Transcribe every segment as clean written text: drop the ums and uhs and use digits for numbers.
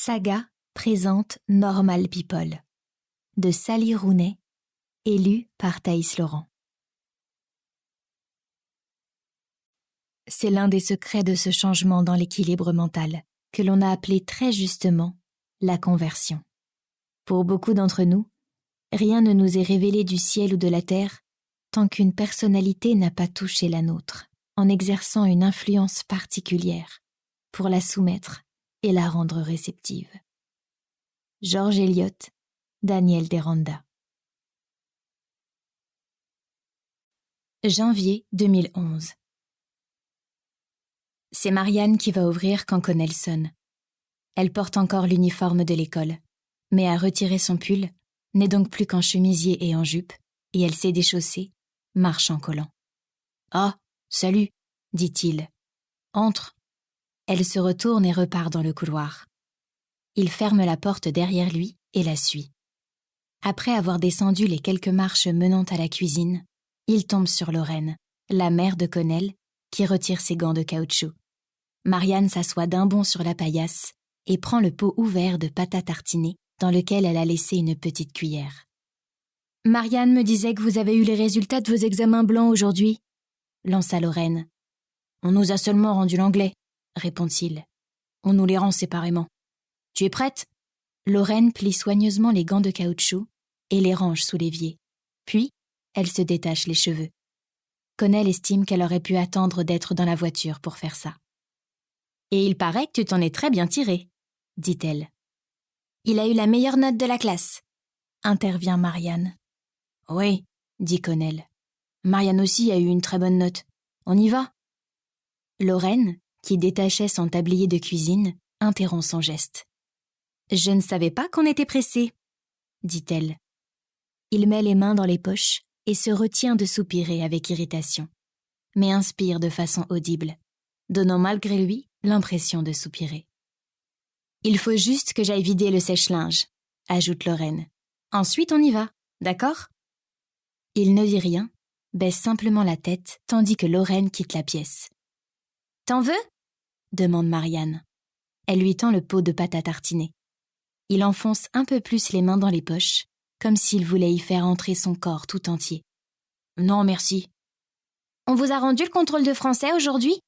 Saga présente Normal People de Sally Rooney, élue par Thaïs Laurent. C'est l'un des secrets de ce changement dans l'équilibre mental que l'on a appelé très justement la conversion. Pour beaucoup d'entre nous, rien ne nous est révélé du ciel ou de la terre tant qu'une personnalité n'a pas touché la nôtre, en exerçant une influence particulière pour la soumettre et la rendre réceptive. George Eliot, Daniel Deronda. Janvier 2011. C'est Marianne qui va ouvrir quand Connell sonne. Elle porte encore l'uniforme de l'école, mais a retiré son pull, n'est donc plus qu'en chemisier et en jupe, et elle s'est déchaussée, marche en collant. « Ah, salut !» dit-il. « Entre !» Elle se retourne et repart dans le couloir. Il ferme la porte derrière lui et la suit. Après avoir descendu les quelques marches menant à la cuisine, il tombe sur Lorraine, la mère de Connell, qui retire ses gants de caoutchouc. Marianne s'assoit d'un bond sur la paillasse et prend le pot ouvert de pâte à tartiner dans lequel elle a laissé une petite cuillère. « Marianne me disait que vous avez eu les résultats de vos examens blancs aujourd'hui, » lança Lorraine. « On nous a seulement rendu l'anglais, » répond-il. « On nous les rend séparément. Tu es prête ?» Lorraine plie soigneusement les gants de caoutchouc et les range sous l'évier. Puis, elle se détache les cheveux. Connell estime qu'elle aurait pu attendre d'être dans la voiture pour faire ça. « Et il paraît que tu t'en es très bien tiré, » dit-elle. « Il a eu la meilleure note de la classe, » intervient Marianne. « Oui, » dit Connell. « Marianne aussi a eu une très bonne note. On y va ?» Lorraine, qui détachait son tablier de cuisine, interrompt son geste. « Je ne savais pas qu'on était pressé, » dit-elle. Il met les mains dans les poches et se retient de soupirer avec irritation, mais inspire de façon audible, donnant malgré lui l'impression de soupirer. « Il faut juste que j'aille vider le sèche-linge, » ajoute Lorraine. « Ensuite on y va, d'accord ?» Il ne dit rien, baisse simplement la tête tandis que Lorraine quitte la pièce. « T'en veux ?» demande Marianne. Elle lui tend le pot de pâte à tartiner. Il enfonce un peu plus les mains dans les poches, comme s'il voulait y faire entrer son corps tout entier. « Non, merci. »« On vous a rendu le contrôle de français aujourd'hui ?»«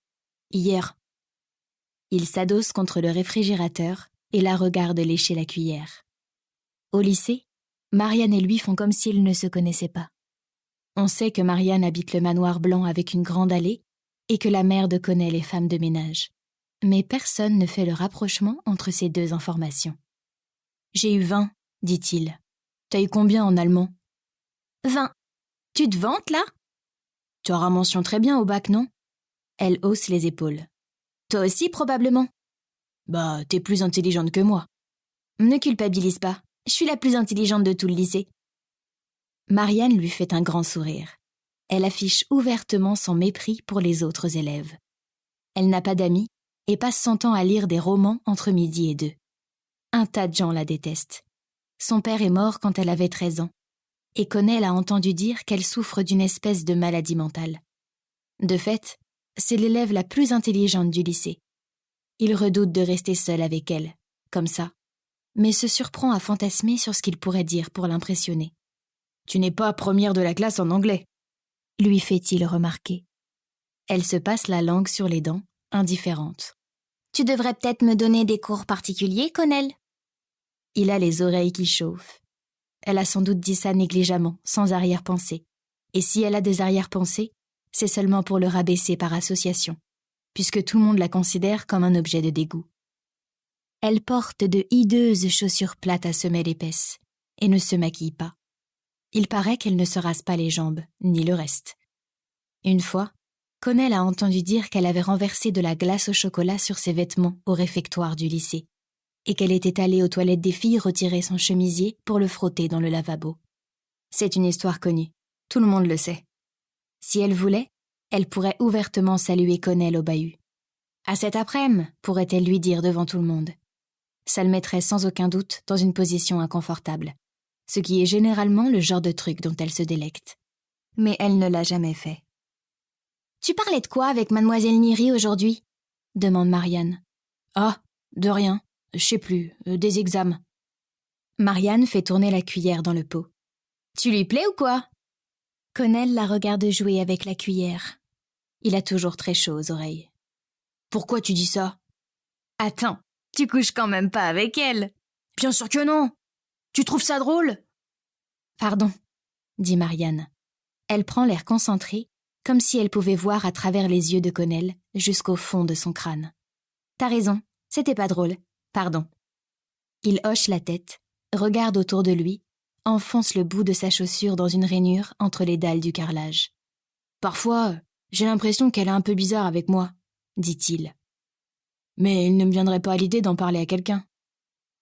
Hier. » Il s'adosse contre le réfrigérateur et la regarde lécher la cuillère. Au lycée, Marianne et lui font comme s'ils ne se connaissaient pas. On sait que Marianne habite le manoir blanc avec une grande allée et que la mère de Connell est femme de ménage. Mais personne ne fait le rapprochement entre ces deux informations. « J'ai eu 20, » dit-il. « T'as eu combien en allemand ?»« 20. Tu te vantes, là ?»« Tu auras mention très bien au bac, non ?» Elle hausse les épaules. « Toi aussi, probablement. »« Bah, t'es plus intelligente que moi. »« Ne culpabilise pas, je suis la plus intelligente de tout le lycée. » Marianne lui fait un grand sourire. Elle affiche ouvertement son mépris pour les autres élèves. Elle n'a pas d'amis et passe son temps à lire des romans entre midi et 2. Un tas de gens la détestent. Son père est mort quand elle avait 13 ans, et Connell a entendu dire qu'elle souffre d'une espèce de maladie mentale. De fait, c'est l'élève la plus intelligente du lycée. Il redoute de rester seul avec elle, comme ça, mais se surprend à fantasmer sur ce qu'il pourrait dire pour l'impressionner. « Tu n'es pas première de la classe en anglais », lui fait-il remarquer. Elle se passe la langue sur les dents, indifférente. « Tu devrais peut-être me donner des cours particuliers, Connell ?» Il a les oreilles qui chauffent. Elle a sans doute dit ça négligemment, sans arrière-pensée. Et si elle a des arrière-pensées, c'est seulement pour le rabaisser par association, puisque tout le monde la considère comme un objet de dégoût. Elle porte de hideuses chaussures plates à semelles épaisses et ne se maquille pas. Il paraît qu'elle ne se rase pas les jambes, ni le reste. Une fois, Connell a entendu dire qu'elle avait renversé de la glace au chocolat sur ses vêtements au réfectoire du lycée et qu'elle était allée aux toilettes des filles retirer son chemisier pour le frotter dans le lavabo. C'est une histoire connue, tout le monde le sait. Si elle voulait, elle pourrait ouvertement saluer Connell au bahut. « À cet après-midi », pourrait-elle lui dire devant tout le monde. Ça le mettrait sans aucun doute dans une position inconfortable, ce qui est généralement le genre de truc dont elle se délecte. Mais elle ne l'a jamais fait. « Tu parlais de quoi avec mademoiselle Neri aujourd'hui ?» demande Marianne. « Ah, de rien. Je sais plus, des examens. Marianne fait tourner la cuillère dans le pot. Tu lui plais ou quoi? Connell la regarde jouer avec la cuillère. Il a toujours très chaud aux oreilles. Pourquoi tu dis ça? Attends, tu couches quand même pas avec elle? Bien sûr que non. Tu trouves ça drôle? Pardon, dit Marianne. Elle prend l'air concentré, comme si elle pouvait voir à travers les yeux de Connell jusqu'au fond de son crâne. T'as raison, c'était pas drôle, pardon. Il hoche la tête, regarde autour de lui, enfonce le bout de sa chaussure dans une rainure entre les dalles du carrelage. Parfois, j'ai l'impression qu'elle est un peu bizarre avec moi, dit-il. Mais il ne me viendrait pas à l'idée d'en parler à quelqu'un.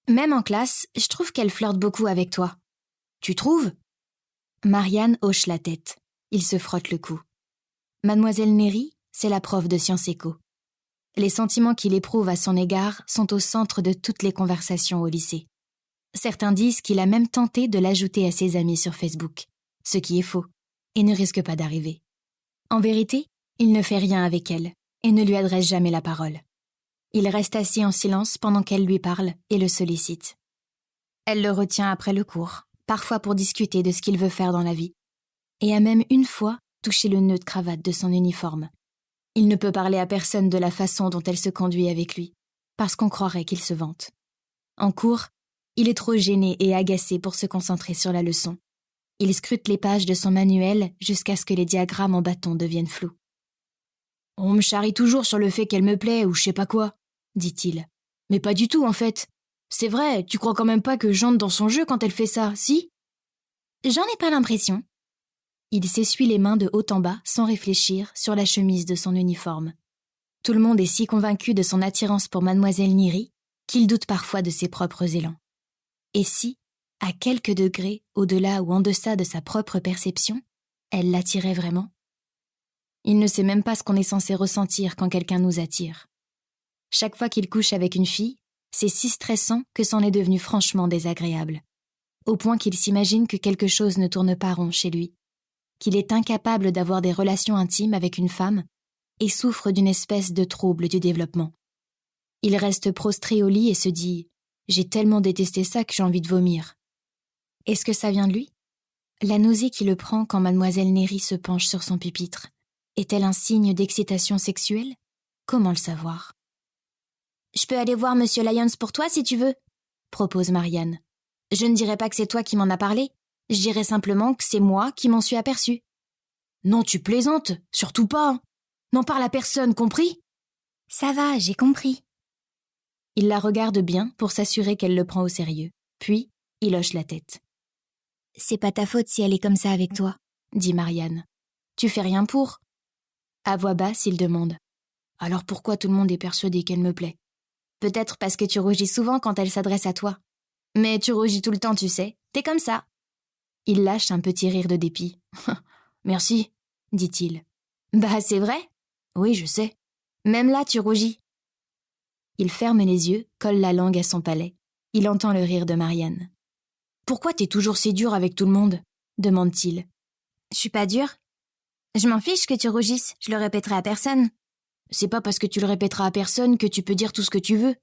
Même en classe, je trouve qu'elle flirte beaucoup avec toi. Tu trouves? Marianne hoche la tête. Il se frotte le cou. Mademoiselle Néry, c'est la prof de sciences éco. Les sentiments qu'il éprouve à son égard sont au centre de toutes les conversations au lycée. Certains disent qu'il a même tenté de l'ajouter à ses amis sur Facebook, ce qui est faux, et ne risque pas d'arriver. En vérité, il ne fait rien avec elle, et ne lui adresse jamais la parole. Il reste assis en silence pendant qu'elle lui parle et le sollicite. Elle le retient après le cours, parfois pour discuter de ce qu'il veut faire dans la vie, et a même une fois touché le nœud de cravate de son uniforme. Il ne peut parler à personne de la façon dont elle se conduit avec lui, parce qu'on croirait qu'il se vante. En cours, il est trop gêné et agacé pour se concentrer sur la leçon. Il scrute les pages de son manuel jusqu'à ce que les diagrammes en bâton deviennent flous. « On me charrie toujours sur le fait qu'elle me plaît ou je sais pas quoi, dit-il. Mais pas du tout en fait. C'est vrai, tu crois quand même pas que j'entre dans son jeu quand elle fait ça, si? J'en ai pas l'impression. Il s'essuie les mains de haut en bas sans réfléchir sur la chemise de son uniforme. Tout le monde est si convaincu de son attirance pour Mademoiselle Néry qu'il doute parfois de ses propres élans. Et si, à quelques degrés au-delà ou en deçà de sa propre perception, elle l'attirait vraiment? Il ne sait même pas ce qu'on est censé ressentir quand quelqu'un nous attire. Chaque fois qu'il couche avec une fille, c'est si stressant que c'en est devenu franchement désagréable, au point qu'il s'imagine que quelque chose ne tourne pas rond chez lui, qu'il est incapable d'avoir des relations intimes avec une femme et souffre d'une espèce de trouble du développement. Il reste prostré au lit et se dit « J'ai tellement détesté ça que j'ai envie de vomir ». Est-ce que ça vient de lui? La nausée qui le prend quand Mademoiselle Néry se penche sur son pupitre, est-elle un signe d'excitation sexuelle? Comment le savoir? « Je peux aller voir Monsieur Lyons pour toi si tu veux », propose Marianne. « Je ne dirai pas que c'est toi qui m'en as parlé, je dirai simplement que c'est moi qui m'en suis aperçue. »« Non, tu plaisantes, surtout pas. N'en parle à personne, compris? » »« Ça va, j'ai compris. » Il la regarde bien pour s'assurer qu'elle le prend au sérieux, puis il hoche la tête. « C'est pas ta faute si elle est comme ça avec toi, » dit Marianne. « Tu fais rien pour ?» À voix basse, il demande. « Alors pourquoi tout le monde est persuadé qu'elle me plaît? » Peut-être parce que tu rougis souvent quand elle s'adresse à toi. Mais tu rougis tout le temps, tu sais, t'es comme ça. Il lâche un petit rire de dépit. « Merci, » dit-il. « Bah, c'est vrai. »« Oui, je sais. » »« Même là, tu rougis. » Il ferme les yeux, colle la langue à son palais. Il entend le rire de Marianne. « Pourquoi t'es toujours si dur avec tout le monde ?» demande-t-il. « Je suis pas dur. Je m'en fiche que tu rougisses, je le répéterai à personne. » « C'est pas parce que tu le répéteras à personne que tu peux dire tout ce que tu veux. »«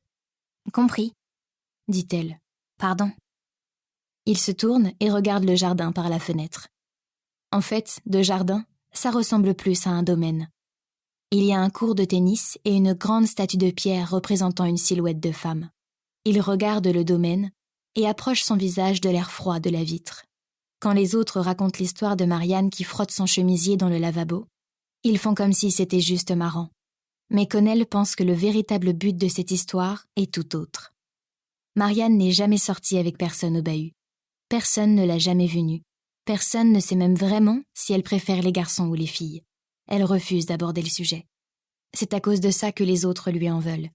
Compris, » dit-elle. « Pardon. » Il se tourne et regarde le jardin par la fenêtre. En fait, de jardin, ça ressemble plus à un domaine. Il y a un court de tennis et une grande statue de pierre représentant une silhouette de femme. Il regarde le domaine et approche son visage de l'air froid de la vitre. Quand les autres racontent l'histoire de Marianne qui frotte son chemisier dans le lavabo, ils font comme si c'était juste marrant. Mais Connell pense que le véritable but de cette histoire est tout autre. Marianne n'est jamais sortie avec personne au bahut. Personne ne l'a jamais vue nue. Personne ne sait même vraiment si elle préfère les garçons ou les filles. Elle refuse d'aborder le sujet. C'est à cause de ça que les autres lui en veulent.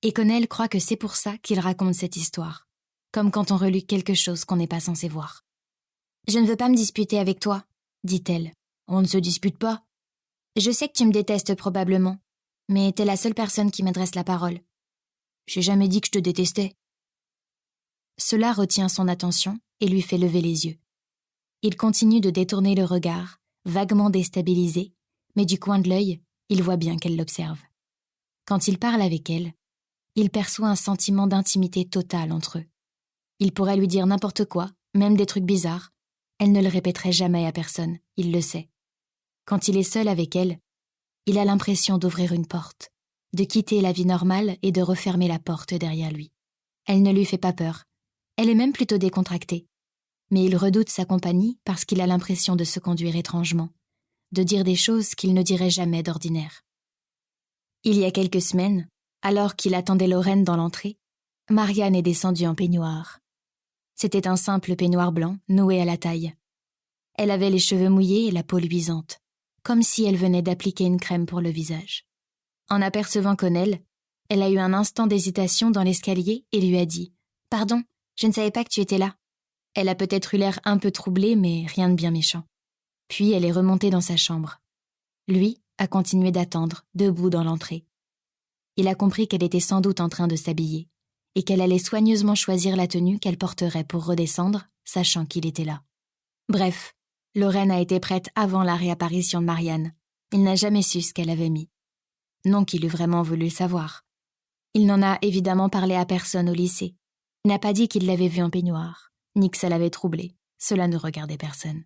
Et Connell croit que c'est pour ça qu'il raconte cette histoire, comme quand on relit quelque chose qu'on n'est pas censé voir. « Je ne veux pas me disputer avec toi, » dit-elle. « On ne se dispute pas. »« Je sais que tu me détestes probablement, mais t'es la seule personne qui m'adresse la parole. »« J'ai jamais dit que je te détestais. » Cela retient son attention et lui fait lever les yeux. Il continue de détourner le regard, vaguement déstabilisé, mais du coin de l'œil, il voit bien qu'elle l'observe. Quand il parle avec elle, Il perçoit un sentiment d'intimité totale entre eux. Il pourrait lui dire n'importe quoi, même des trucs bizarres. Elle ne le répéterait jamais à personne, il le sait. Quand il est seul avec elle, il a l'impression d'ouvrir une porte, de quitter la vie normale et de refermer la porte derrière lui. Elle ne lui fait pas peur. Elle est même plutôt décontractée. Mais il redoute sa compagnie parce qu'il a l'impression de se conduire étrangement, de dire des choses qu'il ne dirait jamais d'ordinaire. Il y a quelques semaines, alors qu'il attendait Lorraine dans l'entrée, Marianne est descendue en peignoir. C'était un simple peignoir blanc, noué à la taille. Elle avait les cheveux mouillés et la peau luisante, comme si elle venait d'appliquer une crème pour le visage. En apercevant Connell, elle a eu un instant d'hésitation dans l'escalier et lui a dit « Pardon, je ne savais pas que tu étais là ». Elle a peut-être eu l'air un peu troublée, mais rien de bien méchant. Puis elle est remontée dans sa chambre. Lui a continué d'attendre, debout dans l'entrée. Il a compris qu'elle était sans doute en train de s'habiller et qu'elle allait soigneusement choisir la tenue qu'elle porterait pour redescendre, sachant qu'il était là. Bref, Lorraine a été prête avant la réapparition de Marianne. Il n'a jamais su ce qu'elle avait mis. Non qu'il eût vraiment voulu le savoir. Il n'en a évidemment parlé à personne au lycée. Il n'a pas dit qu'il l'avait vue en peignoir, ni que ça l'avait troublé. Cela ne regardait personne.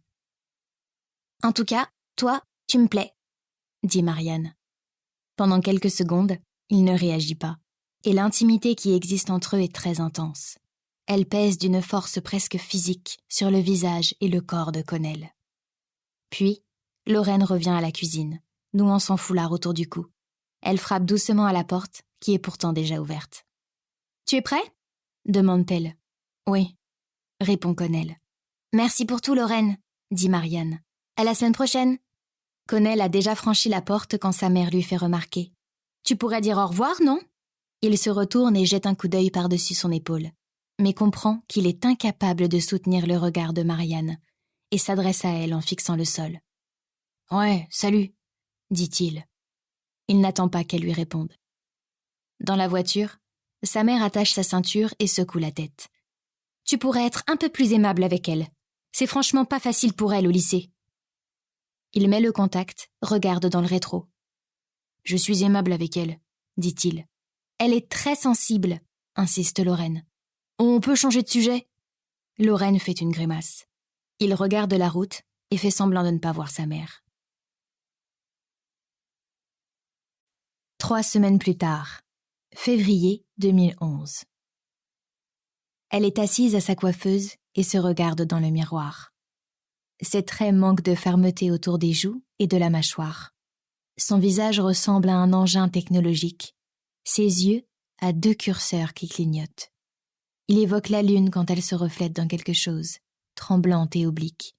« En tout cas, toi, tu me plais », dit Marianne. Pendant quelques secondes, il ne réagit pas, et l'intimité qui existe entre eux est très intense. Elle pèse d'une force presque physique sur le visage et le corps de Connell. Puis, Lorraine revient à la cuisine, nouant son foulard autour du cou. Elle frappe doucement à la porte, qui est pourtant déjà ouverte. « Tu es prêt ?» demande-t-elle. « Oui », répond Connell. « Merci pour tout, Lorraine », dit Marianne. « À la semaine prochaine !» Connell a déjà franchi la porte quand sa mère lui fait remarquer. « Tu pourrais dire au revoir, non ?» Il se retourne et jette un coup d'œil par-dessus son épaule, mais comprend qu'il est incapable de soutenir le regard de Marianne et s'adresse à elle en fixant le sol. « Ouais, salut !» dit-il. Il n'attend pas qu'elle lui réponde. Dans la voiture, sa mère attache sa ceinture et secoue la tête. « Tu pourrais être un peu plus aimable avec elle. C'est franchement pas facile pour elle au lycée. » Il met le contact, regarde dans le rétro. « Je suis aimable avec elle, » dit-il. « Elle est très sensible, » insiste Lorraine. « On peut changer de sujet ?» Lorraine fait une grimace. Il regarde la route et fait semblant de ne pas voir sa mère. 3 semaines plus tard, février 2011. Elle est assise à sa coiffeuse et se regarde dans le miroir. Ses traits manquent de fermeté autour des joues et de la mâchoire. Son visage ressemble à un engin technologique. Ses yeux à 2 curseurs qui clignotent. Il évoque la lune quand elle se reflète dans quelque chose, tremblante et oblique.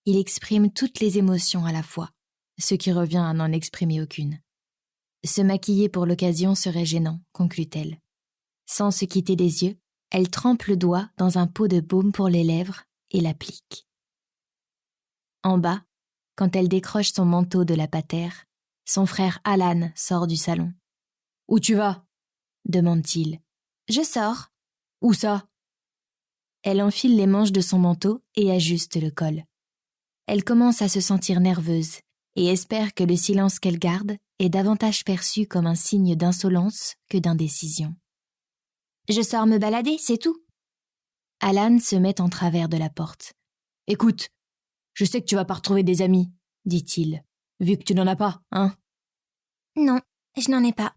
Il exprime toutes les émotions à la fois, ce qui revient à n'en exprimer aucune. Se maquiller pour l'occasion serait gênant, conclut-elle. Sans se quitter des yeux, elle trempe le doigt dans un pot de baume pour les lèvres et l'applique. En bas, quand elle décroche son manteau de la patère, son frère Alan sort du salon. « Où tu vas ?» demande-t-il. « Je sors. »« Où ça ?» Elle enfile les manches de son manteau et ajuste le col. Elle commence à se sentir nerveuse et espère que le silence qu'elle garde est davantage perçu comme un signe d'insolence que d'indécision. « Je sors me balader, c'est tout. » Alan se met en travers de la porte. « Écoute, je sais que tu vas pas retrouver des amis, » dit-il, « vu que tu n'en as pas, hein ?»« Non, je n'en ai pas. »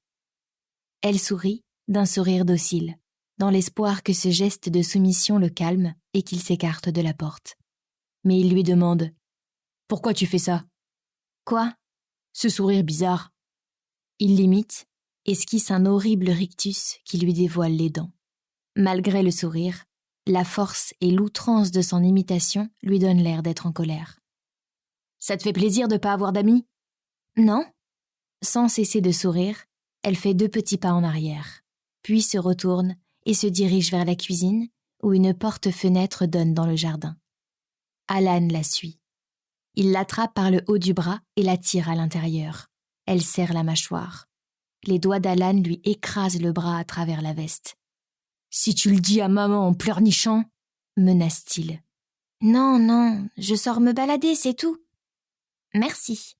Elle sourit, d'un sourire docile, dans l'espoir que ce geste de soumission le calme et qu'il s'écarte de la porte. Mais il lui demande « Pourquoi tu fais ça ?»« Quoi ?» ?»« Ce sourire bizarre. » Il l'imite, esquisse un horrible rictus qui lui dévoile les dents. Malgré le sourire, la force et l'outrance de son imitation lui donnent l'air d'être en colère. « Ça te fait plaisir de pas avoir d'amis ?»« Non. » Sans cesser de sourire, elle fait 2 petits pas en arrière, puis se retourne et se dirige vers la cuisine où une porte-fenêtre donne dans le jardin. Alan la suit. Il l'attrape par le haut du bras et la tire à l'intérieur. Elle serre la mâchoire. Les doigts d'Alan lui écrasent le bras à travers la veste. « Si tu le dis à maman en pleurnichant » menace-t-il. « Non, non, je sors me balader, c'est tout. »« Merci. »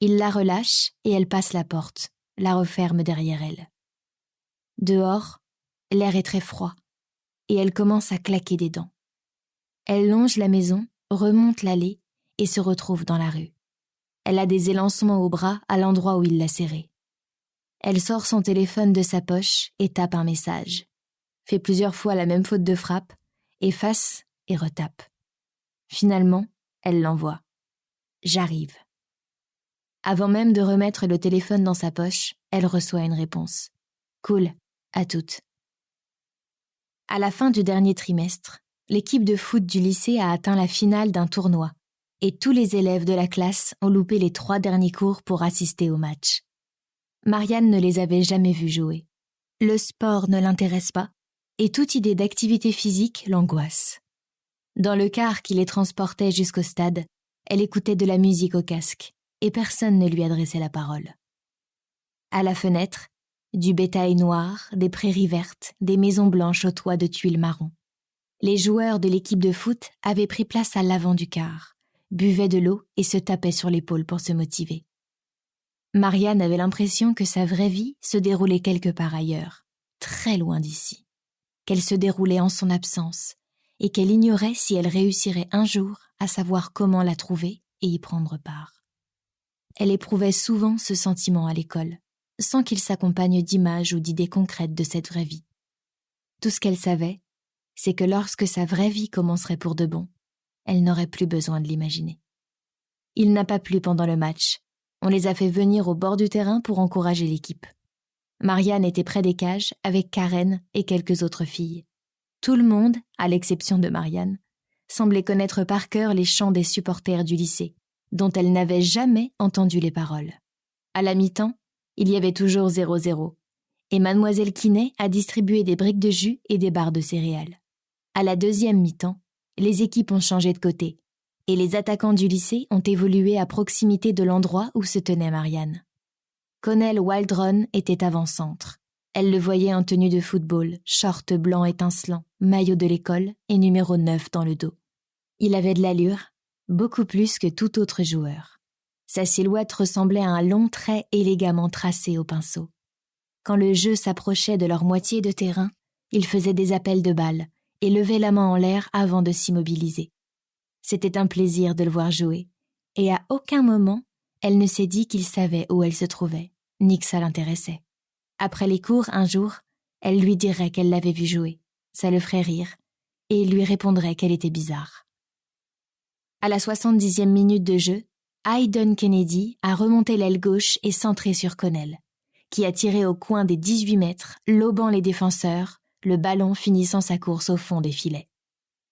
Il la relâche et elle passe la porte, la referme derrière elle. Dehors, l'air est très froid et elle commence à claquer des dents. Elle longe la maison, remonte l'allée et se retrouve dans la rue. Elle a des élancements au bras à l'endroit où il l'a serré. Elle sort son téléphone de sa poche et tape un message. Fait plusieurs fois la même faute de frappe, efface et retape. Finalement, elle l'envoie. « J'arrive ». Avant même de remettre le téléphone dans sa poche, elle reçoit une réponse. « Cool, à toutes ». À la fin du dernier trimestre, l'équipe de foot du lycée a atteint la finale d'un tournoi et tous les élèves de la classe ont loupé les 3 derniers cours pour assister au match. Marianne ne les avait jamais vus jouer. Le sport ne l'intéresse pas et toute idée d'activité physique l'angoisse. Dans le car qui les transportait jusqu'au stade, elle écoutait de la musique au casque et personne ne lui adressait la parole. À la fenêtre, du bétail noir, des prairies vertes, des maisons blanches aux toits de tuiles marron. Les joueurs de l'équipe de foot avaient pris place à l'avant du car, buvaient de l'eau et se tapaient sur l'épaule pour se motiver. Marianne avait l'impression que sa vraie vie se déroulait quelque part ailleurs, très loin d'ici, qu'elle se déroulait en son absence et qu'elle ignorait si elle réussirait un jour à savoir comment la trouver et y prendre part. Elle éprouvait souvent ce sentiment à l'école, sans qu'il s'accompagne d'images ou d'idées concrètes de cette vraie vie. Tout ce qu'elle savait, c'est que lorsque sa vraie vie commencerait pour de bon, elle n'aurait plus besoin de l'imaginer. Il n'a pas plu pendant le match. On les a fait venir au bord du terrain pour encourager l'équipe. Marianne était près des cages avec Karen et quelques autres filles. Tout le monde, à l'exception de Marianne, semblait connaître par cœur les chants des supporters du lycée, dont elle n'avait jamais entendu les paroles. À la mi-temps, il y avait toujours 0-0, et Mademoiselle Quinet a distribué des briques de jus et des barres de céréales. À la deuxième mi-temps, les équipes ont changé de côté, et les attaquants du lycée ont évolué à proximité de l'endroit où se tenait Marianne. Connell Waldron était avant-centre. Elle le voyait en tenue de football, short blanc étincelant, maillot de l'école et numéro 9 dans le dos. Il avait de l'allure, beaucoup plus que tout autre joueur. Sa silhouette ressemblait à un long trait élégamment tracé au pinceau. Quand le jeu s'approchait de leur moitié de terrain, il faisait des appels de balles et levait la main en l'air avant de s'immobiliser. C'était un plaisir de le voir jouer, et à aucun moment, elle ne s'est dit qu'il savait où elle se trouvait, ni que ça l'intéressait. Après les cours, un jour, elle lui dirait qu'elle l'avait vu jouer. Ça le ferait rire, et il lui répondrait qu'elle était bizarre. À la 70e minute de jeu, Hayden Kennedy a remonté l'aile gauche et centré sur Connell, qui a tiré au coin des 18 mètres, lobant les défenseurs, le ballon finissant sa course au fond des filets.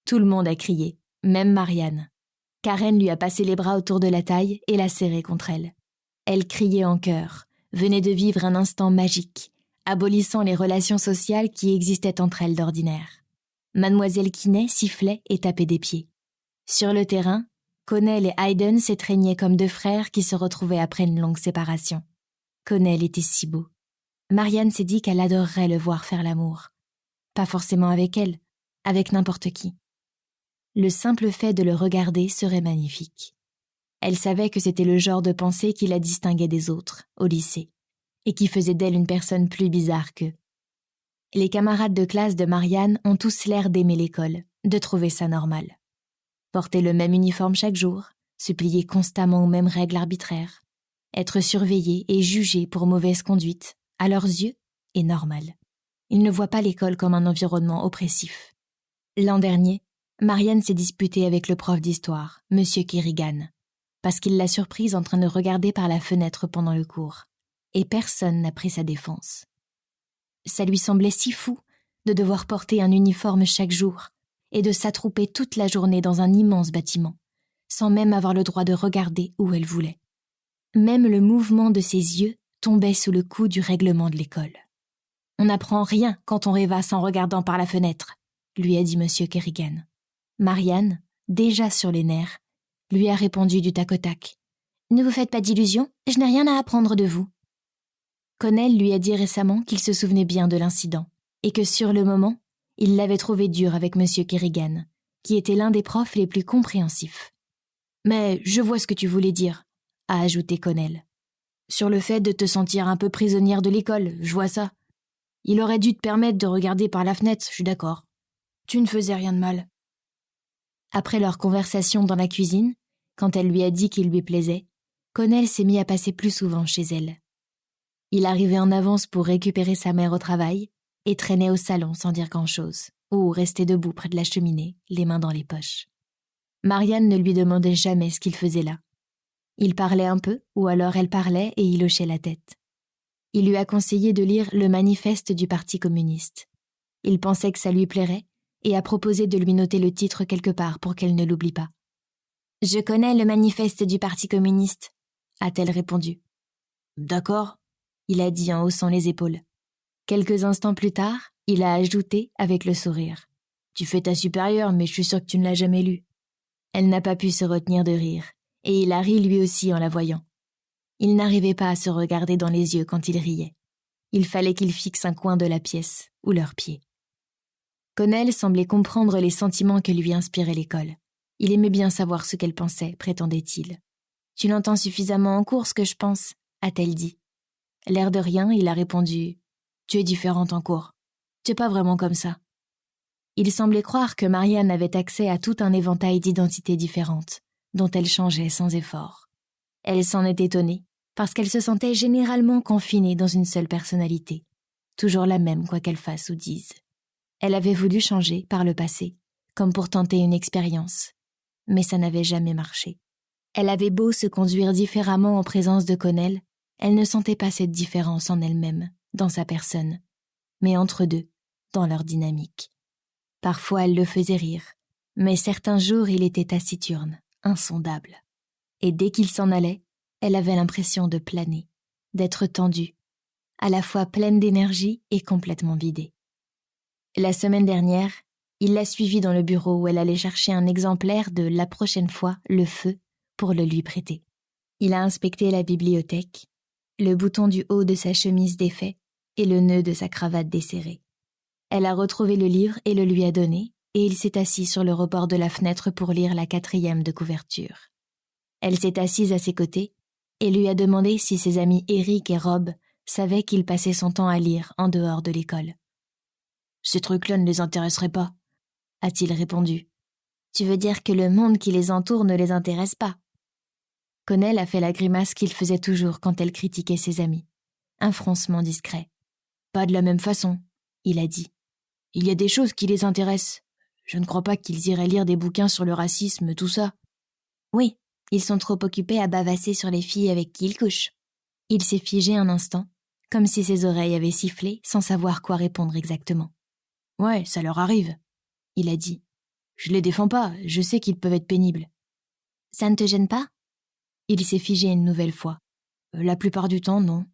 Tout le monde a crié, même Marianne. Karen lui a passé les bras autour de la taille et l'a serré contre elle. Elle criait en chœur, venait de vivre un instant magique, abolissant les relations sociales qui existaient entre elles d'ordinaire. Mademoiselle Quinet sifflait et tapait des pieds. Sur le terrain, Connell et Hayden s'étreignaient comme 2 frères qui se retrouvaient après une longue séparation. Connell était si beau. Marianne s'est dit qu'elle adorerait le voir faire l'amour. Pas forcément avec elle, avec n'importe qui. Le simple fait de le regarder serait magnifique. Elle savait que c'était le genre de pensée qui la distinguait des autres, au lycée, et qui faisait d'elle une personne plus bizarre qu'eux. Les camarades de classe de Marianne ont tous l'air d'aimer l'école, de trouver ça normal. Porter le même uniforme chaque jour, se plier constamment aux mêmes règles arbitraires, être surveillé et jugé pour mauvaise conduite, à leurs yeux, est normal. Ils ne voient pas l'école comme un environnement oppressif. L'an dernier, Marianne s'est disputée avec le prof d'histoire, M. Kerrigan, parce qu'il l'a surprise en train de regarder par la fenêtre pendant le cours, et personne n'a pris sa défense. Ça lui semblait si fou de devoir porter un uniforme chaque jour et de s'attrouper toute la journée dans un immense bâtiment, sans même avoir le droit de regarder où elle voulait. Même le mouvement de ses yeux tombait sous le coup du règlement de l'école. « On n'apprend rien quand on rêvasse en regardant par la fenêtre », lui a dit M. Kerrigan. Marianne, déjà sur les nerfs, lui a répondu du tac au tac. « Ne vous faites pas d'illusions, je n'ai rien à apprendre de vous. » Connell lui a dit récemment qu'il se souvenait bien de l'incident et que sur le moment, il l'avait trouvé dur avec M. Kerrigan, qui était l'un des profs les plus compréhensifs. « Mais je vois ce que tu voulais dire », a ajouté Connell. « Sur le fait de te sentir un peu prisonnière de l'école, je vois ça. Il aurait dû te permettre de regarder par la fenêtre, je suis d'accord. Tu ne faisais rien de mal. » Après leur conversation dans la cuisine, quand elle lui a dit qu'il lui plaisait, Connell s'est mis à passer plus souvent chez elle. Il arrivait en avance pour récupérer sa mère au travail et traînait au salon sans dire grand-chose, ou restait debout près de la cheminée, les mains dans les poches. Marianne ne lui demandait jamais ce qu'il faisait là. Il parlait un peu, ou alors elle parlait et il hochait la tête. Il lui a conseillé de lire le manifeste du Parti communiste. Il pensait que ça lui plairait et a proposé de lui noter le titre quelque part pour qu'elle ne l'oublie pas. « Je connais le manifeste du Parti communiste », a-t-elle répondu. « D'accord », il a dit en haussant les épaules. Quelques instants plus tard, il a ajouté avec le sourire. « Tu fais ta supérieure, mais je suis sûre que tu ne l'as jamais lu. » Elle n'a pas pu se retenir de rire, et il a ri lui aussi en la voyant. Il n'arrivait pas à se regarder dans les yeux quand il riait. Il fallait qu'il fixe un coin de la pièce, ou leurs pieds. Connell semblait comprendre les sentiments que lui inspirait l'école. Il aimait bien savoir ce qu'elle pensait, prétendait-il. « Tu l'entends suffisamment en cours, ce que je pense », a-t-elle dit. L'air de rien, il a répondu « Tu es différente en cours. Tu n'es pas vraiment comme ça. » Il semblait croire que Marianne avait accès à tout un éventail d'identités différentes, dont elle changeait sans effort. Elle s'en est étonnée, parce qu'elle se sentait généralement confinée dans une seule personnalité, toujours la même quoi qu'elle fasse ou dise. Elle avait voulu changer par le passé, comme pour tenter une expérience, mais ça n'avait jamais marché. Elle avait beau se conduire différemment en présence de Connell, elle ne sentait pas cette différence en elle-même, dans sa personne, mais entre deux, dans leur dynamique. Parfois elle le faisait rire, mais certains jours il était taciturne, insondable. Et dès qu'il s'en allait, elle avait l'impression de planer, d'être tendue, à la fois pleine d'énergie et complètement vidée. La semaine dernière, il l'a suivie dans le bureau où elle allait chercher un exemplaire de « La prochaine fois, le feu » pour le lui prêter. Il a inspecté la bibliothèque, le bouton du haut de sa chemise défait et le nœud de sa cravate desserré. Elle a retrouvé le livre et le lui a donné, et il s'est assis sur le rebord de la fenêtre pour lire la 4e de couverture. Elle s'est assise à ses côtés et lui a demandé si ses amis Eric et Rob savaient qu'il passait son temps à lire en dehors de l'école. « Ces trucs-là ne les intéresseraient pas », a-t-il répondu. « Tu veux dire que le monde qui les entoure ne les intéresse pas ?» Connell a fait la grimace qu'il faisait toujours quand elle critiquait ses amis. Un froncement discret. « Pas de la même façon », il a dit. « Il y a des choses qui les intéressent. Je ne crois pas qu'ils iraient lire des bouquins sur le racisme, tout ça. » « Oui, ils sont trop occupés à bavasser sur les filles avec qui ils couchent. » Il s'est figé un instant, comme si ses oreilles avaient sifflé sans savoir quoi répondre exactement. « Ouais, ça leur arrive, » il a dit. « Je les défends pas, je sais qu'ils peuvent être pénibles. »« Ça ne te gêne pas ?» Il s'est figé une nouvelle fois. « La plupart du temps, non.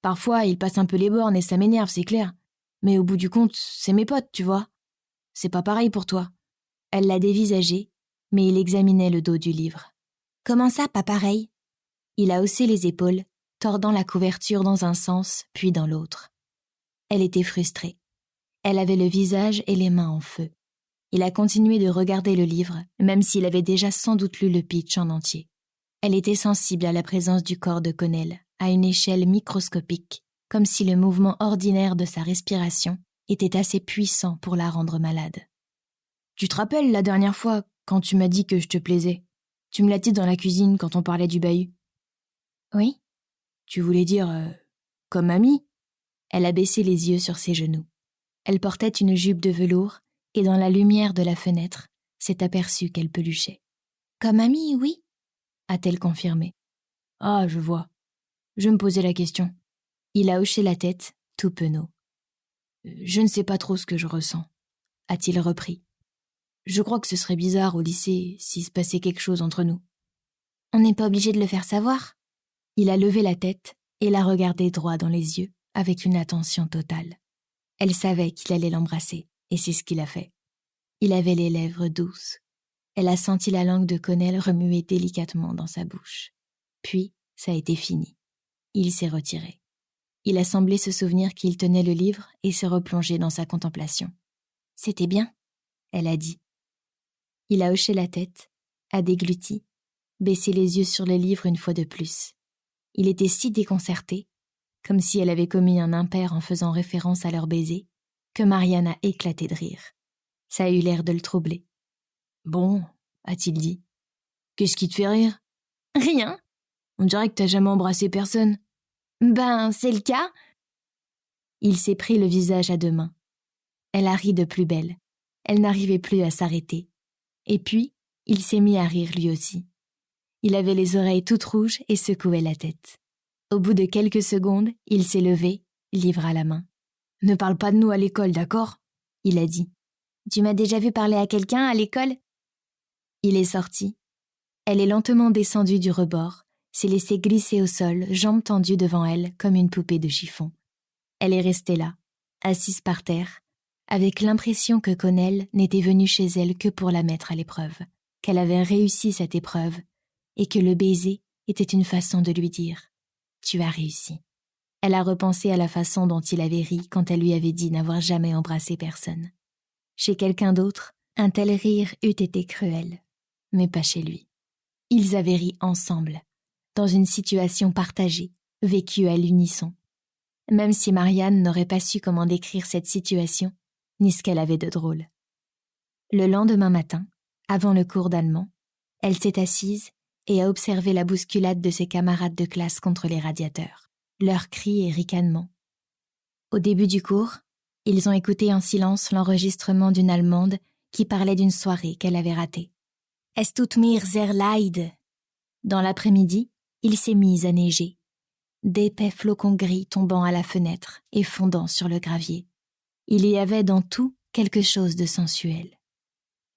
Parfois, ils passent un peu les bornes et ça m'énerve, c'est clair. Mais au bout du compte, c'est mes potes, tu vois. C'est pas pareil pour toi. » Elle l'a dévisagé, mais il examinait le dos du livre. « Comment ça, pas pareil ?» Il a haussé les épaules, tordant la couverture dans un sens, puis dans l'autre. Elle était frustrée. Elle avait le visage et les mains en feu. Il a continué de regarder le livre, même s'il avait déjà sans doute lu le pitch en entier. Elle était sensible à la présence du corps de Connell, à une échelle microscopique, comme si le mouvement ordinaire de sa respiration était assez puissant pour la rendre malade. « Tu te rappelles la dernière fois, quand tu m'as dit que je te plaisais ? Tu me l'as dit dans la cuisine quand on parlait du bahut. »« Oui. » »« Tu voulais dire, comme amie ?» Elle a baissé les yeux sur ses genoux. Elle portait une jupe de velours et dans la lumière de la fenêtre, s'est aperçue qu'elle peluchait. « Comme amie, oui, » a-t-elle confirmé. « Ah, je vois. Je me posais la question. » Il a hoché la tête, tout penaud. « Je ne sais pas trop ce que je ressens, » a-t-il repris. « Je crois que ce serait bizarre au lycée s'il se passait quelque chose entre nous. » « On n'est pas obligé de le faire savoir. » Il a levé la tête et l'a regardé droit dans les yeux, avec une attention totale. Elle savait qu'il allait l'embrasser, et c'est ce qu'il a fait. Il avait les lèvres douces. Elle a senti la langue de Connell remuer délicatement dans sa bouche. Puis, ça a été fini. Il s'est retiré. Il a semblé se souvenir qu'il tenait le livre et se replonger dans sa contemplation. « C'était bien, » elle a dit. Il a hoché la tête, a dégluti, baissé les yeux sur le livre une fois de plus. Il était si déconcerté comme si elle avait commis un impair en faisant référence à leur baiser, que Marianne a éclaté de rire. Ça a eu l'air de le troubler. « Bon, » a-t-il dit. « Qu'est-ce qui te fait rire ?»« Rien. » »« On dirait que t'as jamais embrassé personne. »« Ben, c'est le cas. » Il s'est pris le visage à 2 mains. Elle a ri de plus belle. Elle n'arrivait plus à s'arrêter. Et puis, il s'est mis à rire lui aussi. Il avait les oreilles toutes rouges et secouait la tête. Au bout de quelques secondes, il s'est levé, livra la main. « Ne parle pas de nous à l'école, d'accord ?» il a dit. « Tu m'as déjà vu parler à quelqu'un à l'école ?» Il est sorti. Elle est lentement descendue du rebord, s'est laissée glisser au sol, jambes tendues devant elle comme une poupée de chiffon. Elle est restée là, assise par terre, avec l'impression que Connell n'était venu chez elle que pour la mettre à l'épreuve, qu'elle avait réussi cette épreuve, et que le baiser était une façon de lui dire « Tu as réussi ». Elle a repensé à la façon dont il avait ri quand elle lui avait dit n'avoir jamais embrassé personne. Chez quelqu'un d'autre, un tel rire eût été cruel, mais pas chez lui. Ils avaient ri ensemble, dans une situation partagée, vécue à l'unisson. Même si Marianne n'aurait pas su comment décrire cette situation, ni ce qu'elle avait de drôle. Le lendemain matin, avant le cours d'allemand, elle s'est assise et a observé la bousculade de ses camarades de classe contre les radiateurs, leurs cris et ricanements. Au début du cours, ils ont écouté en silence l'enregistrement d'une Allemande qui parlait d'une soirée qu'elle avait ratée. « Es tut mir sehr leid » Dans l'après-midi, il s'est mis à neiger. D'épais flocons gris tombant à la fenêtre et fondant sur le gravier. Il y avait dans tout quelque chose de sensuel.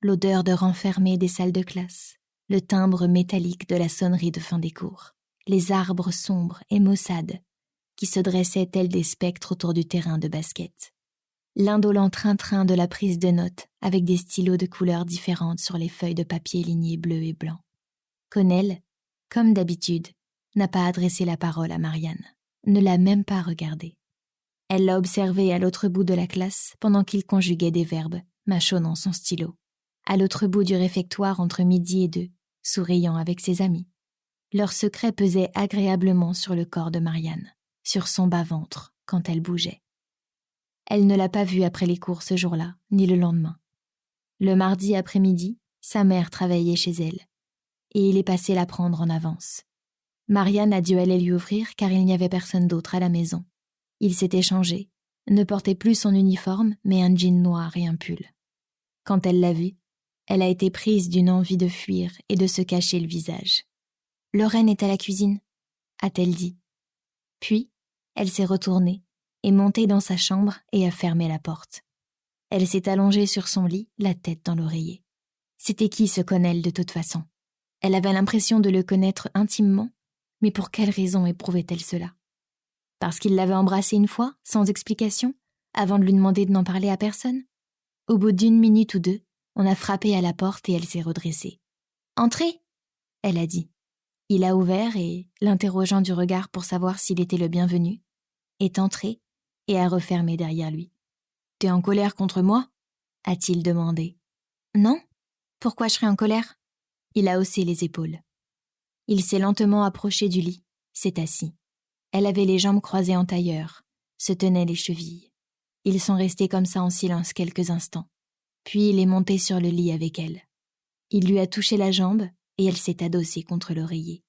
L'odeur de renfermé des salles de classe, le timbre métallique de la sonnerie de fin des cours, les arbres sombres et maussades qui se dressaient tels des spectres autour du terrain de basket. L'indolent train-train de la prise de notes avec des stylos de couleurs différentes sur les feuilles de papier lignées bleu et blanc. Connell, comme d'habitude, n'a pas adressé la parole à Marianne, ne l'a même pas regardée. Elle l'a observé à l'autre bout de la classe pendant qu'il conjuguait des verbes, mâchonnant son stylo. À l'autre bout du réfectoire entre 12h et 2, souriant avec ses amis. Leur secret pesait agréablement sur le corps de Marianne, sur son bas-ventre, quand elle bougeait. Elle ne l'a pas vu après les cours ce jour-là, ni le lendemain. Le mardi après-midi, sa mère travaillait chez elle, et il est passé la prendre en avance. Marianne a dû aller lui ouvrir car il n'y avait personne d'autre à la maison. Il s'était changé, ne portait plus son uniforme, mais un jean noir et un pull. Quand elle l'a vu, elle a été prise d'une envie de fuir et de se cacher le visage. « Lorraine est à la cuisine », a-t-elle dit. Puis, elle s'est retournée, est montée dans sa chambre et a fermé la porte. Elle s'est allongée sur son lit, la tête dans l'oreiller. C'était qui ce Connell de toute façon? Elle avait l'impression de le connaître intimement, mais pour quelle raison éprouvait-elle cela? Parce qu'il l'avait embrassée une fois, sans explication, avant de lui demander de n'en parler à personne? Au bout d'1 minute ou 2, on a frappé à la porte et elle s'est redressée. « Entrez !» elle a dit. Il a ouvert et, l'interrogeant du regard pour savoir s'il était le bienvenu, est entré et a refermé derrière lui. « T'es en colère contre moi ?» a-t-il demandé. « Non. Pourquoi je serais en colère ?» Il a haussé les épaules. Il s'est lentement approché du lit, s'est assis. Elle avait les jambes croisées en tailleur, se tenait les chevilles. Ils sont restés comme ça en silence quelques instants. Puis il est monté sur le lit avec elle. Il lui a touché la jambe et elle s'est adossée contre l'oreiller.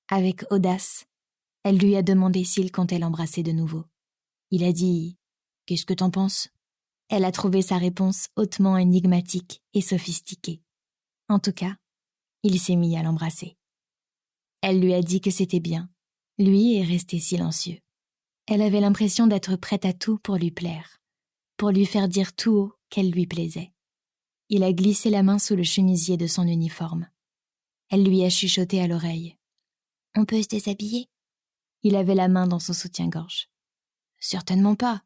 Avec audace, elle lui a demandé s'il comptait l'embrasser de nouveau. Il a dit « Qu'est-ce que t'en penses ?» Elle a trouvé sa réponse hautement énigmatique et sophistiquée. En tout cas, il s'est mis à l'embrasser. Elle lui a dit que c'était bien. Lui est resté silencieux. Elle avait l'impression d'être prête à tout pour lui plaire, pour lui faire dire tout haut qu'elle lui plaisait. Il a glissé la main sous le chemisier de son uniforme. Elle lui a chuchoté à l'oreille. « On peut se déshabiller ?» Il avait la main dans son soutien-gorge. « Certainement pas »,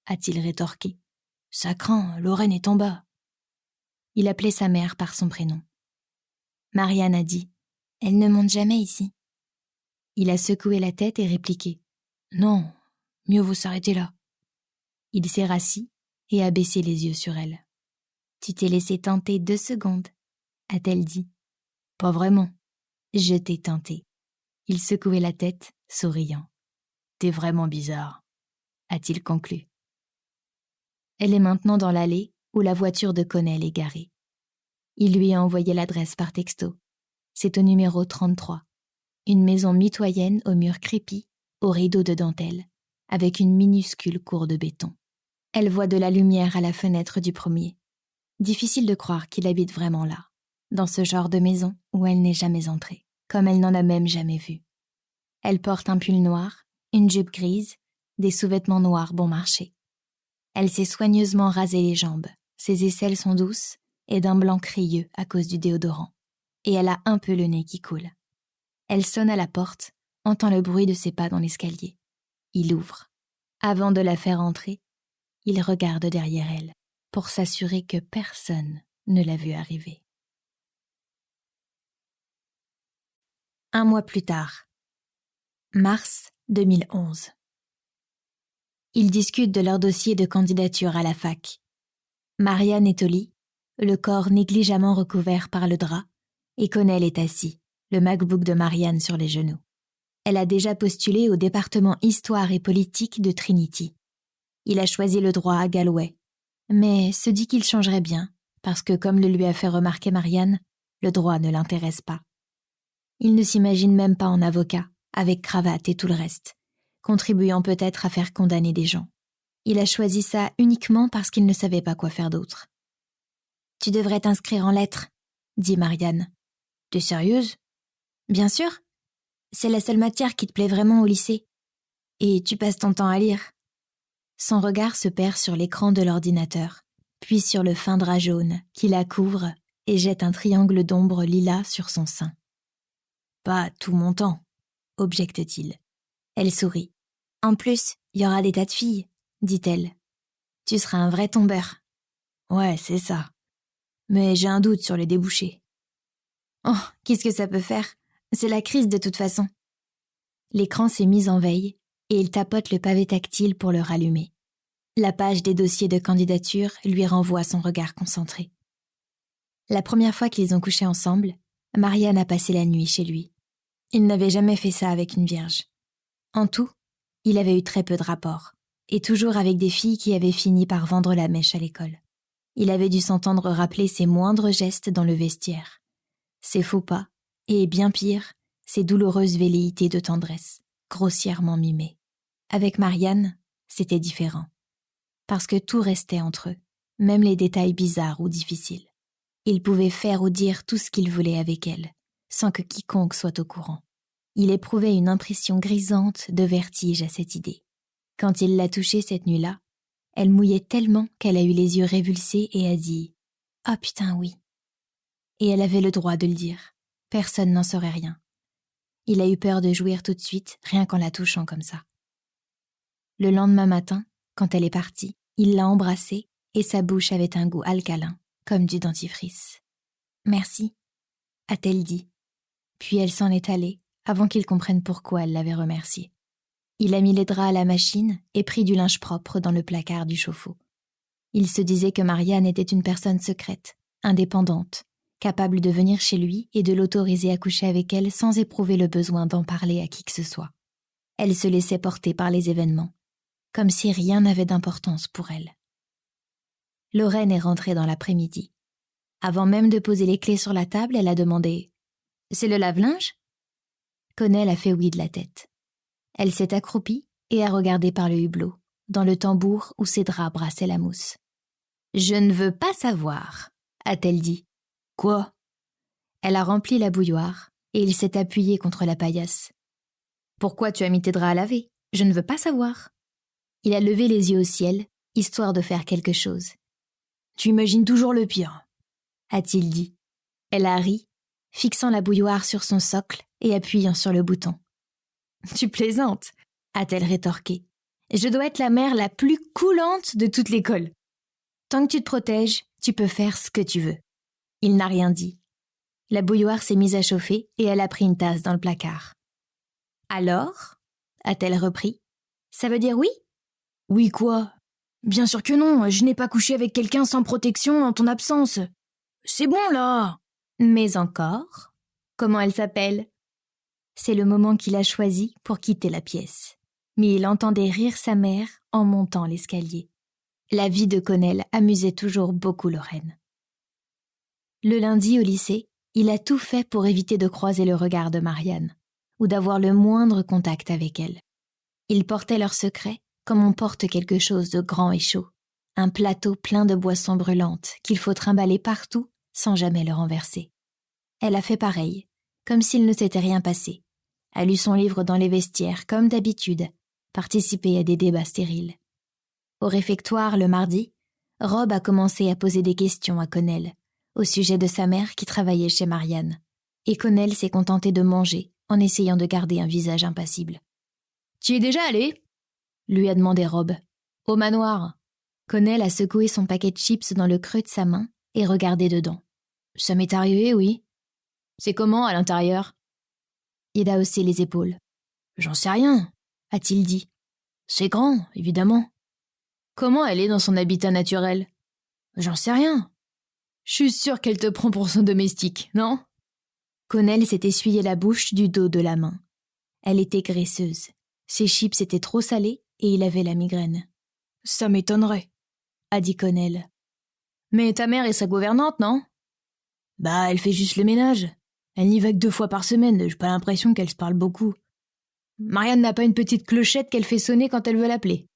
a-t-il rétorqué. « Ça craint, Lorraine est en bas. » Il appelait sa mère par son prénom. Marianne a dit « Elle ne monte jamais ici. » Il a secoué la tête et répliqué « Non, mieux vaut s'arrêter là. » Il s'est rassis et a baissé les yeux sur elle. « Tu t'es laissé tenter 2 secondes, » a-t-elle dit. « Pas vraiment. Je t'ai tenté. » Il secouait la tête, souriant. « T'es vraiment bizarre, a-t-il conclu. Elle est maintenant dans l'allée où la voiture de Connell est garée. Il lui a envoyé l'adresse par texto. C'est au numéro 33. Une maison mitoyenne aux murs crépis, aux rideaux de dentelle, avec une minuscule cour de béton. Elle voit de la lumière à la fenêtre du premier. Difficile de croire qu'il habite vraiment là, dans ce genre de maison où elle n'est jamais entrée, comme elle n'en a même jamais vu. Elle porte un pull noir, une jupe grise, des sous-vêtements noirs bon marché. Elle s'est soigneusement rasé les jambes, ses aisselles sont douces et d'un blanc crayeux à cause du déodorant, et elle a un peu le nez qui coule. Elle sonne à la porte, entend le bruit de ses pas dans l'escalier. Il ouvre. Avant de la faire entrer, il regarde derrière elle pour s'assurer que personne ne l'a vue arriver. 1 mois plus tard, mars 2011. Ils discutent de leur dossier de candidature à la fac. Marianne est au lit, le corps négligemment recouvert par le drap, et Connell est assis, le MacBook de Marianne sur les genoux. Elle a déjà postulé au département Histoire et Politique de Trinity. Il a choisi le droit à Galway, mais se dit qu'il changerait bien, parce que comme le lui a fait remarquer Marianne, le droit ne l'intéresse pas. Il ne s'imagine même pas en avocat, avec cravate et tout le reste, contribuant peut-être à faire condamner des gens. Il a choisi ça uniquement parce qu'il ne savait pas quoi faire d'autre. « Tu devrais t'inscrire en lettres », dit Marianne. « T'es sérieuse ?»« Bien sûr. C'est la seule matière qui te plaît vraiment au lycée. Et tu passes ton temps à lire. » Son regard se perd sur l'écran de l'ordinateur, puis sur le fin drap jaune qui la couvre et jette un triangle d'ombre lilas sur son sein. « Pas tout mon temps, » objecte-t-il. Elle sourit. « En plus, il y aura des tas de filles, » dit-elle. « Tu seras un vrai tombeur. »« Ouais, c'est ça. Mais j'ai un doute sur les débouchés. »« Oh, qu'est-ce que ça peut faire ? C'est la crise de toute façon. » L'écran s'est mis en veille et il tapote le pavé tactile pour le rallumer. La page des dossiers de candidature lui renvoie son regard concentré. La première fois qu'ils ont couché ensemble, Marianne a passé la nuit chez lui. Il n'avait jamais fait ça avec une vierge. En tout, il avait eu très peu de rapports, et toujours avec des filles qui avaient fini par vendre la mèche à l'école. Il avait dû s'entendre rappeler ses moindres gestes dans le vestiaire, ses faux pas, et bien pire, ses douloureuses velléités de tendresse, grossièrement mimées. Avec Marianne, c'était différent, parce que tout restait entre eux, même les détails bizarres ou difficiles. Il pouvait faire ou dire tout ce qu'il voulait avec elle, sans que quiconque soit au courant. Il éprouvait une impression grisante de vertige à cette idée. Quand il l'a touchée cette nuit-là, elle mouillait tellement qu'elle a eu les yeux révulsés et a dit « Ah putain, oui !» Et elle avait le droit de le dire. Personne n'en saurait rien. Il a eu peur de jouir tout de suite, rien qu'en la touchant comme ça. Le lendemain matin, quand elle est partie, il l'a embrassée et sa bouche avait un goût alcalin, comme du dentifrice. « Merci », a-t-elle dit. Puis elle s'en est allée, avant qu'il comprenne pourquoi elle l'avait remercié. Il a mis les draps à la machine et pris du linge propre dans le placard du chauffe-eau. Il se disait que Marianne était une personne secrète, indépendante, capable de venir chez lui et de l'autoriser à coucher avec elle sans éprouver le besoin d'en parler à qui que ce soit. Elle se laissait porter par les événements, comme si rien n'avait d'importance pour elle. Lorraine est rentrée dans l'après-midi. Avant même de poser les clés sur la table, elle a demandé « C'est le lave-linge ?» Connell a fait oui de la tête. Elle s'est accroupie et a regardé par le hublot, dans le tambour où ses draps brassaient la mousse. « Je ne veux pas savoir, » a-t-elle dit. « Quoi ?» Elle a rempli la bouilloire et il s'est appuyé contre la paillasse. « Pourquoi tu as mis tes draps à laver ? Je ne veux pas savoir. » Il a levé les yeux au ciel, histoire de faire quelque chose. « Tu imagines toujours le pire, » a-t-il dit. Elle a ri, fixant la bouilloire sur son socle et appuyant sur le bouton. « Tu plaisantes » a-t-elle rétorqué. « Je dois être la mère la plus coulante de toute l'école. Tant que tu te protèges, tu peux faire ce que tu veux. » Il n'a rien dit. La bouilloire s'est mise à chauffer et elle a pris une tasse dans le placard. « Alors » a-t-elle repris. « Ça veut dire oui ?»« Oui quoi ? Bien sûr que non, je n'ai pas couché avec quelqu'un sans protection en ton absence. C'est bon là !»« Mais encore ? Comment elle s'appelle ?» C'est le moment qu'il a choisi pour quitter la pièce. mais il entendait rire sa mère en montant l'escalier. La vie de Connell amusait toujours beaucoup Lorraine. Le lundi au lycée, il a tout fait pour éviter de croiser le regard de Marianne, ou d'avoir le moindre contact avec elle. Ils portaient leur secret comme on porte quelque chose de grand et chaud, un plateau plein de boissons brûlantes qu'il faut trimballer partout sans jamais le renverser. Elle a fait pareil, comme s'il ne s'était rien passé, a lu son livre dans les vestiaires comme d'habitude, participé à des débats stériles. Au réfectoire, le mardi, Rob a commencé à poser des questions à Connell, au sujet de sa mère qui travaillait chez Marianne, et Connell s'est contenté de manger en essayant de garder un visage impassible. « Tu y es déjà allé ?» lui a demandé Rob. « Au manoir. » Connell a secoué son paquet de chips dans le creux de sa main et regardé dedans. « Ça m'est arrivé, oui. C'est comment à l'intérieur ?» Il a haussé les épaules. « J'en sais rien, » a-t-il dit. « C'est grand, évidemment. » « Comment elle est dans son habitat naturel ?»« J'en sais rien. Je suis sûre qu'elle te prend pour son domestique, non ?» Connell s'est essuyé la bouche du dos de la main. Elle était graisseuse. Ses chips étaient trop salés et il avait la migraine. « Ça m'étonnerait, » a dit Connell. « Mais ta mère est sa gouvernante, non ?»« Bah, elle fait juste le ménage. Elle n'y va que 2 fois par semaine, j'ai pas l'impression qu'elle se parle beaucoup. Marianne n'a pas une petite clochette qu'elle fait sonner quand elle veut l'appeler. »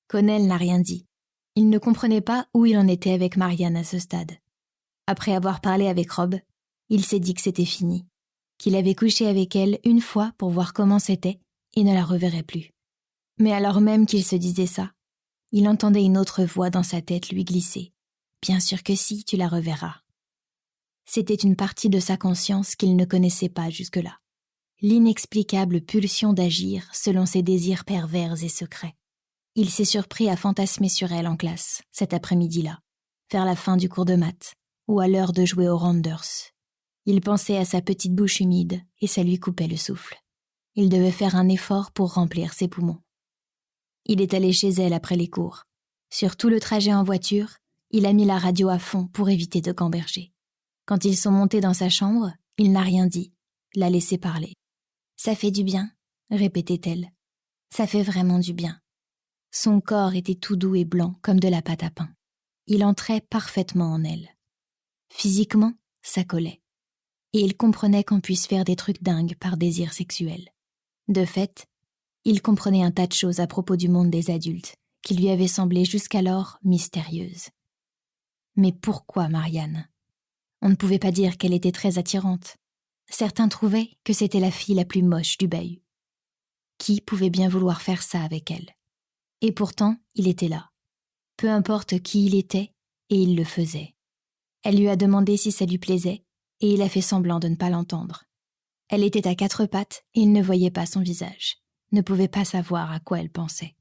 Connell n'a rien dit. Il ne comprenait pas où il en était avec Marianne à ce stade. Après avoir parlé avec Rob, il s'est dit que c'était fini, qu'il avait couché avec elle une fois pour voir comment c'était et ne la reverrait plus. Mais alors même qu'il se disait ça, il entendait une autre voix dans sa tête lui glisser. « Bien sûr que si, tu la reverras. » C'était une partie de sa conscience qu'il ne connaissait pas jusque-là. L'inexplicable pulsion d'agir selon ses désirs pervers et secrets. Il s'est surpris à fantasmer sur elle en classe, cet après-midi-là, vers la fin du cours de maths, ou à l'heure de jouer aux rounders. Il pensait à sa petite bouche humide et ça lui coupait le souffle. Il devait faire un effort pour remplir ses poumons. Il est allé chez elle après les cours. Sur tout le trajet en voiture, il a mis la radio à fond pour éviter de gamberger. Quand ils sont montés dans sa chambre, il n'a rien dit, l'a laissé parler. « Ça fait du bien », répétait-elle. « Ça fait vraiment du bien. » Son corps était tout doux et blanc comme de la pâte à pain. Il entrait parfaitement en elle. Physiquement, ça collait. Et il comprenait qu'on puisse faire des trucs dingues par désir sexuel. De fait, il comprenait un tas de choses à propos du monde des adultes qui lui avaient semblé jusqu'alors mystérieuses. Mais pourquoi Marianne ? On ne pouvait pas dire qu'elle était très attirante. Certains trouvaient que c'était la fille la plus moche du bahut. Qui pouvait bien vouloir faire ça avec elle ? Et pourtant, il était là. Peu importe qui il était, et il le faisait. Elle lui a demandé si ça lui plaisait, et il a fait semblant de ne pas l'entendre. Elle était à 4 pattes, et il ne voyait pas son visage, ne pouvait pas savoir à quoi elle pensait.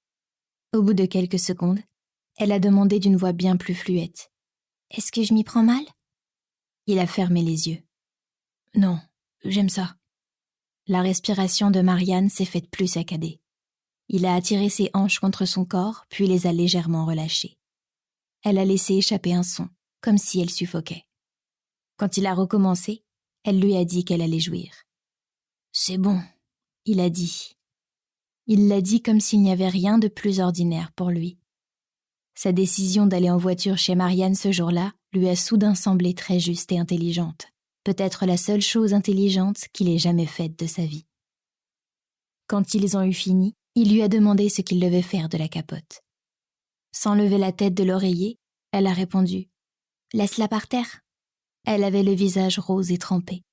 Au bout de quelques secondes, elle a demandé d'une voix bien plus fluette. « Est-ce que je m'y prends mal ?» Il a fermé les yeux. « Non, j'aime ça. » La respiration de Marianne s'est faite plus saccadée. Il a attiré ses hanches contre son corps, puis les a légèrement relâchées. Elle a laissé échapper un son, comme si elle suffoquait. Quand il a recommencé, elle lui a dit qu'elle allait jouir. « C'est bon », il a dit. Il l'a dit comme s'il n'y avait rien de plus ordinaire pour lui. Sa décision d'aller en voiture chez Marianne ce jour-là lui a soudain semblé très juste et intelligente, peut-être la seule chose intelligente qu'il ait jamais faite de sa vie. Quand ils ont eu fini, il lui a demandé ce qu'il devait faire de la capote. Sans lever la tête de l'oreiller, elle a répondu « Laisse-la par terre ». Elle avait le visage rose et trempé.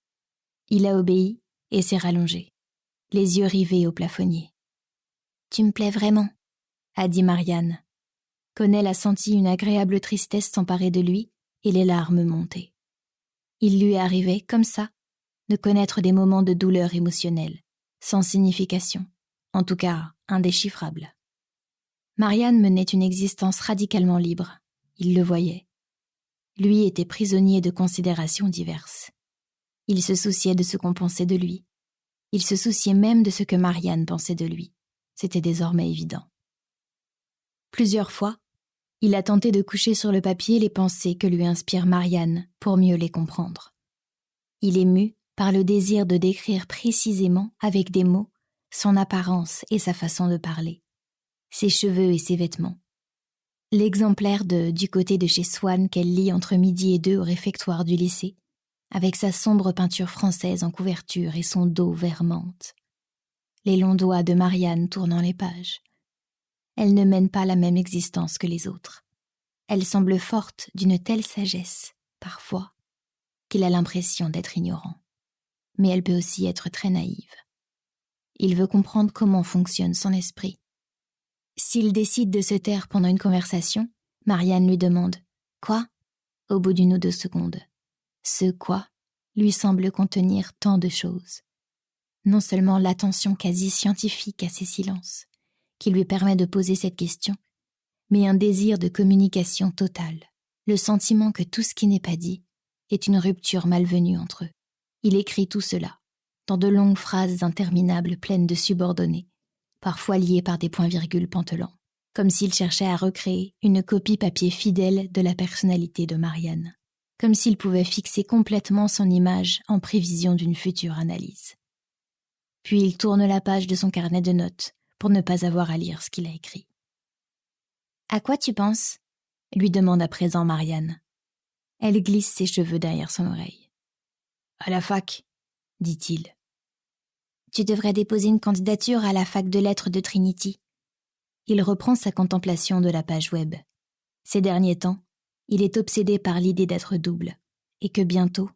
Il a obéi et s'est rallongé, les yeux rivés au plafonnier. « Tu me plais vraiment », a dit Marianne. Connell a senti une agréable tristesse s'emparer de lui et les larmes monter. Il lui est arrivé, comme ça, de connaître des moments de douleur émotionnelle, sans signification, en tout cas indéchiffrable. Marianne menait une existence radicalement libre, il le voyait. Lui était prisonnier de considérations diverses. Il se souciait de ce qu'on pensait de lui. Il se souciait même de ce que Marianne pensait de lui. C'était désormais évident. Plusieurs fois, il a tenté de coucher sur le papier les pensées que lui inspire Marianne pour mieux les comprendre. Il est mu par le désir de décrire précisément, avec des mots, son apparence et sa façon de parler, ses cheveux et ses vêtements. L'exemplaire de Du côté de chez Swann qu'elle lit entre midi et 2 au réfectoire du lycée, avec sa sombre peinture française en couverture et son dos vert menthe. Les longs doigts de Marianne tournant les pages. Elle ne mène pas la même existence que les autres. Elle semble forte d'une telle sagesse, parfois, qu'il a l'impression d'être ignorant. Mais elle peut aussi être très naïve. Il veut comprendre comment fonctionne son esprit. S'il décide de se taire pendant une conversation, Marianne lui demande « Quoi ?» au bout d'1 ou 2 secondes. Ce « quoi » lui semble contenir tant de choses. Non seulement l'attention quasi scientifique à ses silences, qui lui permet de poser cette question, mais un désir de communication totale, le sentiment que tout ce qui n'est pas dit est une rupture malvenue entre eux. Il écrit tout cela, dans de longues phrases interminables pleines de subordonnées, parfois liées par des points-virgules pantelants, comme s'il cherchait à recréer une copie papier fidèle de la personnalité de Marianne, comme s'il pouvait fixer complètement son image en prévision d'une future analyse. Puis il tourne la page de son carnet de notes pour ne pas avoir à lire ce qu'il a écrit. « À quoi tu penses ?» lui demande à présent Marianne. Elle glisse ses cheveux derrière son oreille. « À la fac », dit-il. « Tu devrais déposer une candidature à la fac de lettres de Trinity. » Il reprend sa contemplation de la page web. Ces derniers temps, il est obsédé par l'idée d'être double, et que bientôt,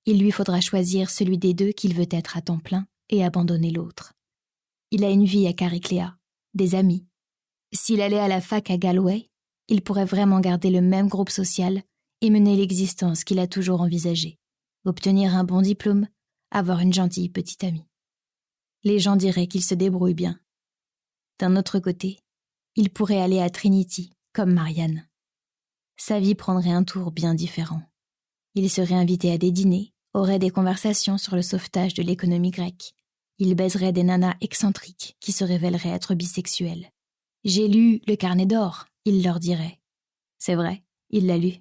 il lui faudra choisir celui des 2 qu'il veut être à temps plein et abandonner l'autre. Il a une vie à Caricléa, des amis. S'il allait à la fac à Galway, il pourrait vraiment garder le même groupe social et mener l'existence qu'il a toujours envisagée, obtenir un bon diplôme, avoir une gentille petite amie. Les gens diraient qu'il se débrouille bien. D'un autre côté, il pourrait aller à Trinity, comme Marianne. Sa vie prendrait un tour bien différent. Il serait invité à des dîners, aurait des conversations sur le sauvetage de l'économie grecque. Il baiserait des nanas excentriques qui se révéleraient être bisexuelles. « J'ai lu Le Carnet d'or », il leur dirait. C'est vrai, il l'a lu.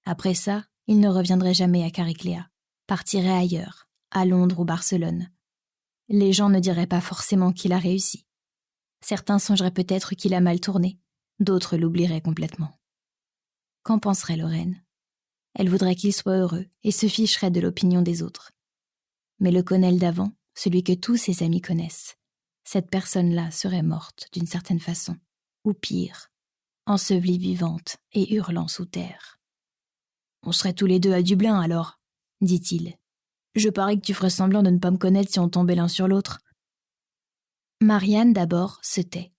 Après ça, il ne reviendrait jamais à Caricléa, partirait ailleurs, à Londres ou Barcelone. Les gens ne diraient pas forcément qu'il a réussi. Certains songeraient peut-être qu'il a mal tourné, d'autres l'oublieraient complètement. Qu'en penserait Lorraine ? Elle voudrait qu'il soit heureux et se ficherait de l'opinion des autres. Mais le Connell d'avant, celui que tous ses amis connaissent, cette personne-là serait morte d'une certaine façon, ou pire, ensevelie vivante et hurlant sous terre. « On serait tous les 2 à Dublin alors, » dit-il. « Je parie que tu ferais semblant de ne pas me connaître si on tombait l'un sur l'autre. » Marianne d'abord se tait.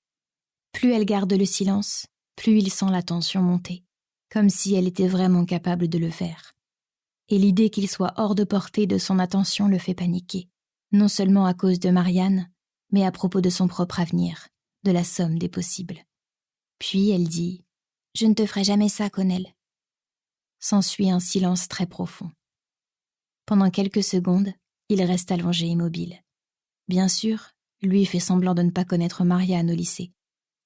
Plus elle garde le silence, plus il sent la tension monter, comme si elle était vraiment capable de le faire. Et l'idée qu'il soit hors de portée de son attention le fait paniquer, non seulement à cause de Marianne, mais à propos de son propre avenir, de la somme des possibles. Puis elle dit « Je ne te ferai jamais ça, Connell. » S'ensuit un silence très profond. Pendant quelques secondes, il reste allongé immobile. Bien sûr, lui fait semblant de ne pas connaître Marianne au lycée,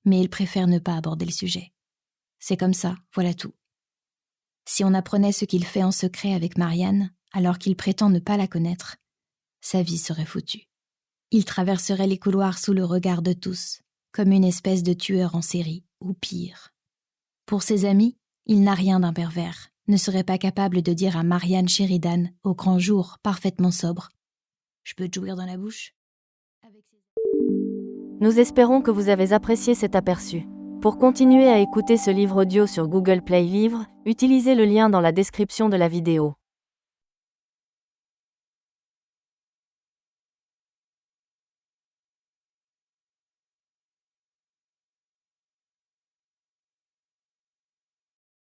mais il préfère ne pas aborder le sujet. C'est comme ça, voilà tout. Si on apprenait ce qu'il fait en secret avec Marianne, alors qu'il prétend ne pas la connaître, sa vie serait foutue. Il traverserait les couloirs sous le regard de tous, comme une espèce de tueur en série, ou pire. Pour ses amis, il n'a rien d'un pervers, ne serait pas capable de dire à Marianne Sheridan, au grand jour, parfaitement sobre, « Je peux te jouir dans la bouche ?» Nous espérons que vous avez apprécié cet aperçu. Pour continuer à écouter ce livre audio sur Google Play Livres, utilisez le lien dans la description de la vidéo.